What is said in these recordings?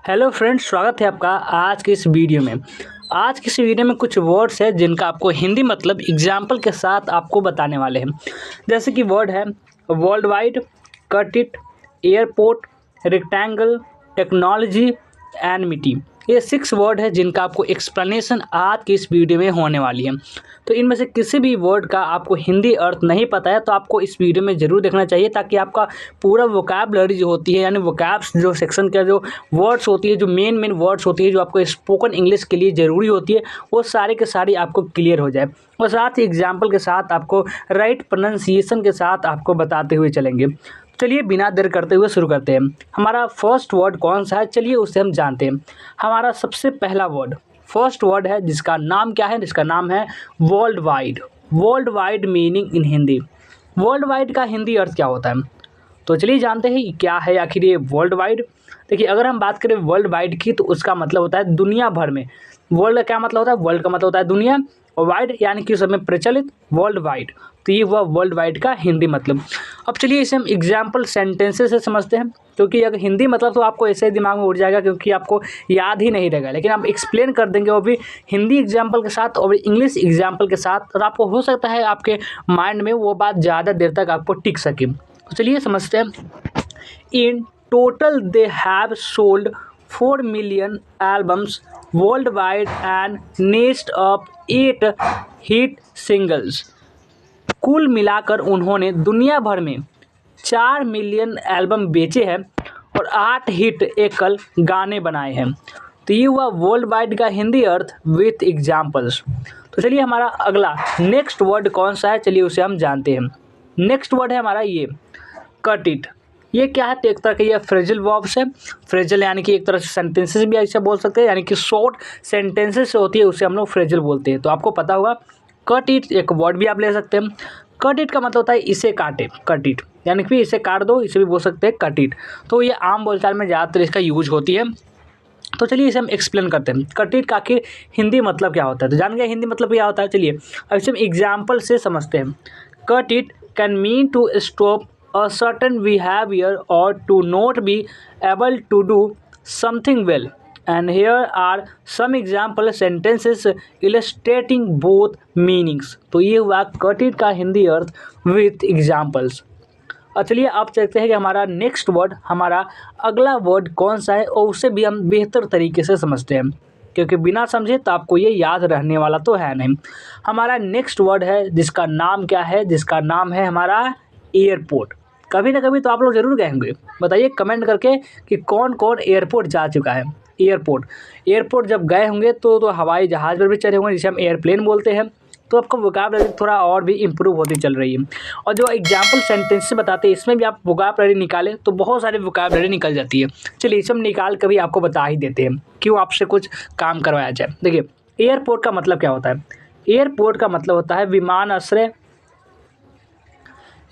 Hello friends, स्वागत है आपका आज की इस वीडियो में। आज की इस वीडियो में कुछ वर्ड्स है जिनका आपको हिंदी मतलब एग्जाम्पल के साथ आपको बताने वाले हैं। जैसे कि वर्ड है world wide, cut it, airport, rectangle, technology, enmity. ये 6 वर्ड है जिनका आपको एक्सप्लेनेशन आज की इस वीडियो में होने वाली है। तो इनमें से किसी भी वर्ड का आपको हिंदी अर्थ नहीं पता है तो आपको इस वीडियो में ज़रूर देखना चाहिए, ताकि आपका पूरा वोकैबुलरी जो होती है, यानी वोकैब्स जो सेक्शन का जो वर्ड्स होती है, जो मेन वर्ड्स होती है, जो आपको स्पोकन इंग्लिश के लिए ज़रूरी होती है, वो सारे के सारी आपको क्लियर हो जाए। और साथ ही एग्जाम्पल के साथ आपको राइट प्रोनाउंसिएशन के साथ आपको बताते हुए चलेंगे। चलिए बिना देर करते हुए शुरू करते हैं। हमारा फर्स्ट वर्ड कौन सा है, चलिए उसे हम जानते हैं। हमारा सबसे पहला वर्ड फर्स्ट वर्ड है जिसका नाम क्या है, जिसका नाम है world wide. World wide meaning in Hindi. World wide का हिंदी अर्थ क्या होता है, तो चलिए जानते हैं क्या है आखिर ये वर्ल्ड वाइड। देखिए, अगर हम बात करें वर्ल्ड वाइड की तो उसका मतलब होता है दुनिया भर में। वर्ल्ड का क्या मतलब होता है, वर्ल्ड का मतलब होता है दुनिया, और वाइड यानी कि उस समय प्रचलित, वर्ल्ड वाइड। तो ये हुआ वर्ल्ड वाइड का हिंदी मतलब। अब चलिए इसे हम एग्जाम्पल सेंटेंसेस से समझते हैं, क्योंकि अगर हिंदी मतलब तो आपको ऐसे ही दिमाग में उड़ जाएगा, क्योंकि आपको याद ही नहीं रहेगा। लेकिन हम एक्सप्लेन कर देंगे वो भी हिंदी एग्जाम्पल के साथ और इंग्लिश एग्जाम्पल के साथ, और आपको हो सकता है आपके माइंड में वो बात ज़्यादा देर तक आपको टिक सके। तो चलिए समझते हैं। In total they have sold 4 million albums worldwide and next up 8 hit singles. कुल मिलाकर उन्होंने दुनिया भर में 4 मिलियन एल्बम बेचे हैं और 8 हिट एकल गाने बनाए हैं। तो ये हुआ वर्ल्ड वाइड का हिंदी अर्थ विथ एग्जाम्पल्स। तो चलिए हमारा अगला नेक्स्ट वर्ड कौन सा है, चलिए उसे हम जानते हैं। नेक्स्ट वर्ड है हमारा ये कट इट। ये क्या है, तो एक तरह के ये फ्रेजल वर्ब्स है। फ्रेजल यानी कि एक तरह से सेंटेंसेस भी ऐसे बोल सकते हैं, यानी कि शॉर्ट सेंटेंसेस होती है उसे हम लोग फ्रेजल बोलते हैं। तो आपको पता होगा कट इट एक वर्ड भी आप ले सकते हैं। कट इट का मतलब होता है इसे काटे, कट इट यानी कि इसे काट दो, इसे भी बोल सकते हैं कट इट। तो ये आम बोलचाल में ज़्यादातर इसका यूज होती है। तो चलिए इसे हम एक्सप्लेन करते हैं, कट इट का आखिर हिंदी मतलब क्या होता है। तो जान गए हिंदी मतलब क्या होता है। चलिए अब इसे हम एग्जाम्पल से समझते हैं। Cut it can mean to stop a certain behavior or to not be able to do something well, and here are some example sentences illustrating both meanings। तो ये हुआ cut it का हिंदी अर्थ with examples। और चलिए अब चलते हैं कि हमारा नेक्स्ट वर्ड, हमारा अगला वर्ड कौन सा है, और उसे भी हम बेहतर तरीके से समझते हैं, क्योंकि बिना समझे तो आपको ये याद रहने वाला तो है नहीं। हमारा नेक्स्ट वर्ड है जिसका नाम क्या है, जिसका नाम है हमारा एयरपोर्ट। कभी ना कभी तो आप लोग ज़रूर गए होंगे, बताइए कमेंट करके कि कौन कौन एयरपोर्ट जा चुका है। एयरपोर्ट जब गए होंगे तो हवाई जहाज़ पर भी चढ़े होंगे, जिसे हम एयरप्लेन बोलते हैं। तो आपका वोकैबुलरी थोड़ा और भी इम्प्रूव होती चल रही है। और जो एग्जाम्पल सेंटेंस से बताते हैं इसमें भी आप वोकैबुलरी निकालें तो बहुत सारी वोकैबुलरी निकल जाती है। चलिए इसे हम निकाल कर भी आपको बता ही देते हैं, क्यों आपसे कुछ काम करवाया जाए। देखिए एयरपोर्ट का मतलब क्या होता है। एयरपोर्ट का मतलब होता है विमानाश्रय,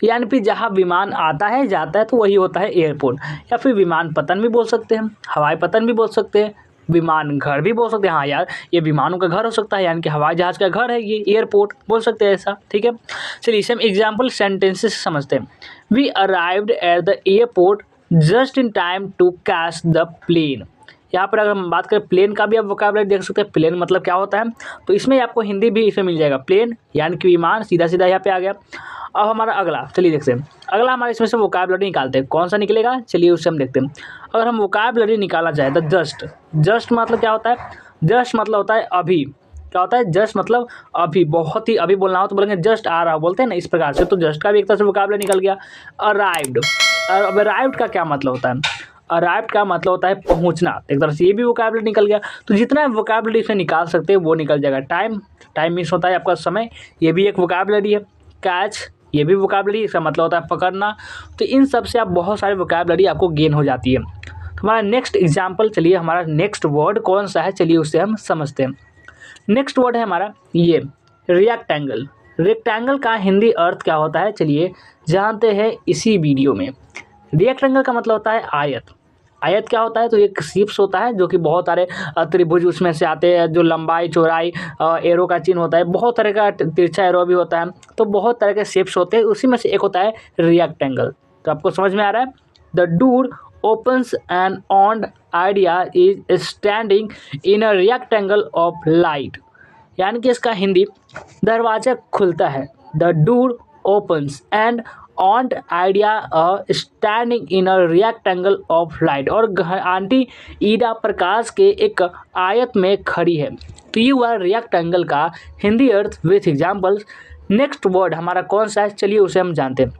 यानी फिर जहाँ विमान आता है जाता है तो वही होता है एयरपोर्ट। या फिर विमान पतन भी बोल सकते हैं, हवाई पतन भी बोल सकते हैं, विमान घर भी बोल सकते हैं। हाँ यार, ये विमानों का घर हो सकता है, यानी कि हवाई जहाज़ का घर है ये एयरपोर्ट, बोल सकते हैं ऐसा। ठीक है, चलिए इसे हम एग्जाम्पल सेंटेंसेस समझते हैं। We arrived at the airport just in time to catch the plane. यहाँ पर अगर हम बात करें प्लेन का भी आप वोकैबुलरी देख सकते हैं। प्लेन मतलब क्या होता है, तो इसमें आपको हिंदी भी इसमें मिल जाएगा। प्लेन यानी कि विमान, सीधा सीधा यहाँ पे आ गया। अब हमारा अगला, चलिए देखते हैं अगला हमारे इसमें से वोकैबुलरी निकालते हैं, कौन सा निकलेगा चलिए उससे हम देखते हैं। अगर हम वोकैबुलरी निकाला जाए तो जस्ट मतलब क्या होता है। जस्ट मतलब होता है अभी। क्या होता है, जस्ट मतलब अभी, बहुत ही अभी बोलना हो तो बोलेंगे जस्ट आ रहा, बोलते हैं ना इस प्रकार से। तो जस्ट का भी एक तरह से वोकैबुलरी निकल गया। अराइव्ड, अब अराइव्ड का क्या मतलब होता है। अराइव्ड का मतलब होता है पहुंचना, एक तरह से ये भी वोकैबुलरी निकल गया। तो जितना वोकैबुलरी इसमें निकाल सकते हैं वो निकल जाएगा। टाइम मीन्स होता है आपका समय, ये भी एक वोकैबुलरी है। कैच, ये भी वोकैबुलरी, इसका मतलब होता है पकड़ना। तो इन सब से आप बहुत सारी वोकैबुलरी आपको गेन हो जाती है। तो हमारा नेक्स्ट एग्जाम्पल, चलिए हमारा नेक्स्ट वर्ड कौन सा है, चलिए उससे हम समझते हैं। नेक्स्ट वर्ड है हमारा ये रेक्टेंगल। रेक्टेंगल का हिंदी अर्थ क्या होता है, चलिए जानते हैं इसी वीडियो में। रेक्टेंगल का मतलब होता है आयत। आयत क्या होता है, तो एक शेप्स होता है जो कि बहुत सारे त्रिभुज उसमें से आते हैं, जो लंबाई चौड़ाई एरो का चिन्ह होता है, बहुत तरह का तिरछा एरो भी होता है। तो बहुत तरह के शेप्स होते हैं, उसी में से एक होता है रेक्टेंगल। तो आपको समझ में आ रहा है। The door opens and on idea is standing in a rectangle of light, यानी कि इसका हिंदी दरवाजा खुलता है, the door opens and on idea standing in a rectangle of light, और आंटी ईडा प्रकाश के एक आयत में खड़ी है। तो ये हुआ रेक्टेंगल का हिंदी अर्थ विथ एग्जाम्पल्स। नेक्स्ट वर्ड हमारा कौन सा है, चलिए उसे हम जानते हैं।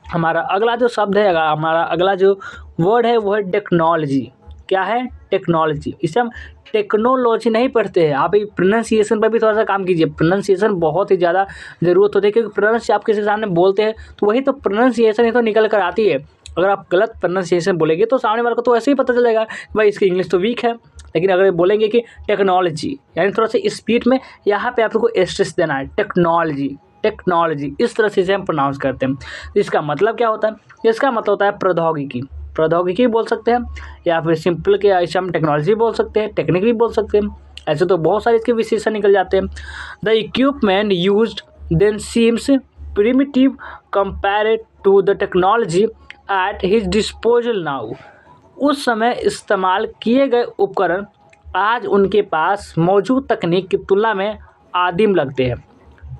हमारा अगला जो शब्द है, हमारा अगला जो वर्ड है वो है टेक्नोलॉजी। क्या है? टेक्नोलॉजी। इसे हम टेक्नोलॉजी नहीं पढ़ते हैं, आप प्रोनाउंसिएशन पर भी थोड़ा सा काम कीजिए। प्रोनाउंसिएशन बहुत ही ज़्यादा ज़रूरत होती है, क्योंकि प्रोनाउंस आप किसी के सामने बोलते हैं तो वही तो प्रोनाउंसिएशन ही तो निकल कर आती है। अगर आप गलत प्रोनाउंसिएशन बोलेंगे तो सामने वाले को तो ऐसे ही पता चलेगा भाई इसकी इंग्लिश तो वीक है। लेकिन अगर बोलेंगे कि टेक्नोलॉजी, यानी थोड़ा सा स्पीड में यहाँ पे आपको स्ट्रेस देना है, टेक्नोलॉजी टेक्नोलॉजी, इस तरह से इसे हम प्रोनाउंस करते हैं। इसका मतलब क्या होता है? इसका मतलब होता है प्रौद्योगिकी। प्रौद्योगिकी बोल सकते हैं, या फिर सिंपल के ऐसे हम टेक्नोलॉजी बोल सकते हैं, टेक्निक भी बोल सकते हैं। ऐसे तो बहुत सारे इसके विशेषण निकल जाते हैं। The equipment used then seems primitive compared to the technology at his disposal now. उस समय इस्तेमाल किए गए उपकरण आज उनके पास मौजूद तकनीक की तुलना में आदिम लगते हैं।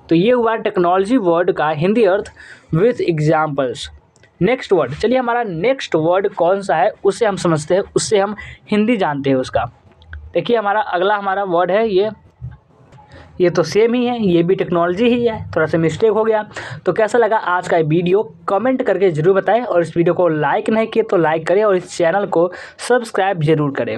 तो ये हुआ टेक्नोलॉजी वर्ड का हिंदी अर्थ विथ एग्जाम्पल्स। नेक्स्ट वर्ड, चलिए हमारा नेक्स्ट वर्ड कौन सा है उसे हम समझते हैं, उससे हम हिंदी जानते हैं उसका। देखिए हमारा अगला हमारा वर्ड है ये तो सेम ही है, ये भी टेक्नोलॉजी ही है, थोड़ा सा मिस्टेक हो गया। तो कैसा लगा आज का वीडियो कमेंट करके ज़रूर बताएं, और इस वीडियो को लाइक नहीं किए तो लाइक करें और इस चैनल को सब्सक्राइब ज़रूर करें।